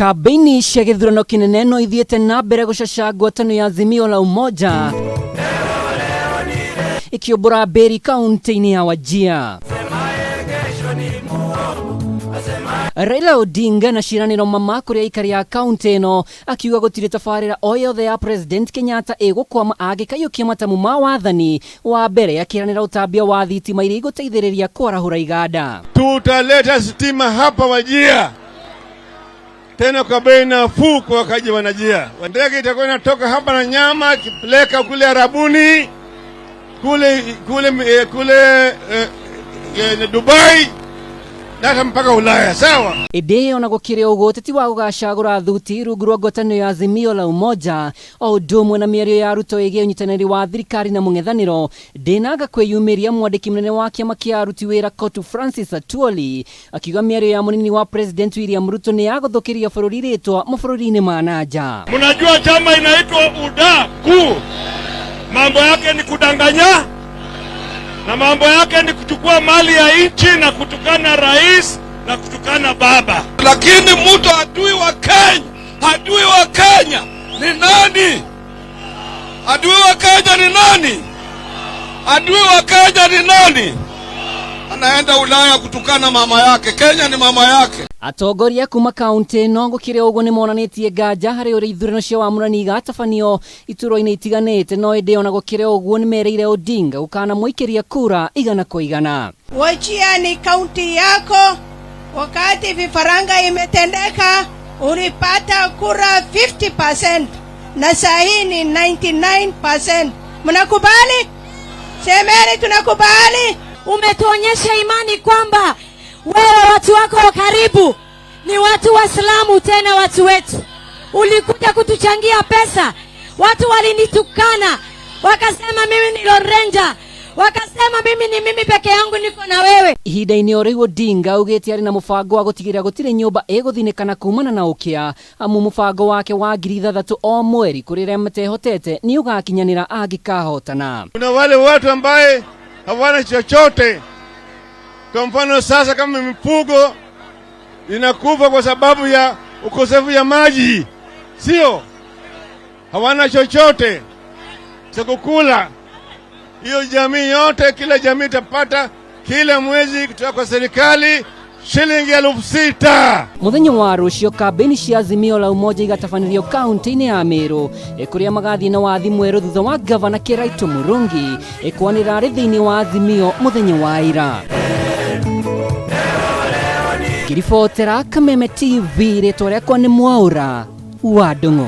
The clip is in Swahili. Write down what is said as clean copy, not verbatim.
Kampeni cia githurano kinene no ithiete na mbere gucacagua ngwatanio ya Azimio la Umoja ikiobora mberi kaunti-ini ya Wajir. Raila Odinga na ciraniro mama kuria ikari ya kaunti ino akiuga gutire tafarira o yothe ya President Kenyatta egukwama agikayukia matamu ma wathani wa mbere akiranira utambia wa thitima iria iguteithiriria kwarahura iganda. Tutaleta stima hapa Wajir tena kwa bei nafuu kwa wakaji wa Wajir. Ndege itakuwa inatoka hapa na nyama kipeleka kule Arabuni, kule Dubai na mpaka Ulaya, sawa. Ide ona gukire ugo teti wa gugacagura thuti rungu rwa ngwatanio ya Azimio la Umoja o ndumwe na mĩario ya Ruto ĩgiĩ ũnyitanĩri wa thirikari na mũng'ethanĩro ndĩnaga kwĩyumĩria mwandĩki mũnene wa kĩama kĩa aruti wĩra Kotu Francis Atwoli akiuga mĩario ya mũnini wa President William Ruto nĩ yagũthũkĩria bũrũri rĩtwa mabũrũri-inĩ ma nanja. Mnajua chama inaitwa UDA-ku, mambo yake ni kudanganya na mambo yake ni kuchukua mali ya nchi na kutukana rais na kutukana baba. Lakini mtu adui wa Kenya ni nani? Adui wa Kenya ni nani? Adui wa Kenya ni nani? Anaenda Ulaya kutukana mama yake. Kenya ni mama yake. Atongoria kuma kaunti no gukire ugo ni monanitie nganja hari uri ithurano cia wamũrani igatabanio ituro-inĩ itiganĩte no ĩndĩ ona gukire uguo ni mereire Odinga gukana muikiria kura igana kwa igana. Wajir ni kaunti yako, wakati vifaranga imetendeka ulipata kura 50% na sahi ni 99%. Mnakubali? Semeni tunakubali. Umetuonyesha imani kwamba wewe watu wako wa karibu ni watu Waislamu, tena watu wetu. Ulikuja kutuchangia pesa, watu walinitukana, wakasema mimi ni Lone Ranger, wakasema mimi ni mimi peke yangu niko na wewe. Ihinda-inĩ o rĩu Odinga augĩte arĩ na mũbango wa gũtigĩrĩra gũtirĩ nyũmba ĩgũthinĩkana kumana na ũkĩa, amu mũbango wake wa 6,000 o mweri kũrĩ arĩa matehotete nĩ ũgakinyanĩra angĩkahotana. Kuna wale watu ambaye hawana chochote. Kwa mfano sasa kama mifugo inakufa kwa sababu ya ukosefu ya maji, sio? Hawana chochote cha kukula. Hiyo jamii yote, kila jamii itapata kila mwezi kutoka kwa serikali shilingi 6,000. Muthenya wa rũciũ kampeni cia Azimio la Umoja igatabanĩrio kaunti-inĩ ya Meru kũrĩa magathiĩ na wathi mwerũ thutha wa gavana Kĩraitũ Mũrũngi kwanĩrĩra arĩ thĩinĩ wa Azimio muthenya wa ira. Kiribotera Kameme TV, rĩtwa rĩakwa nĩ Mwaũra wa Ndung'u.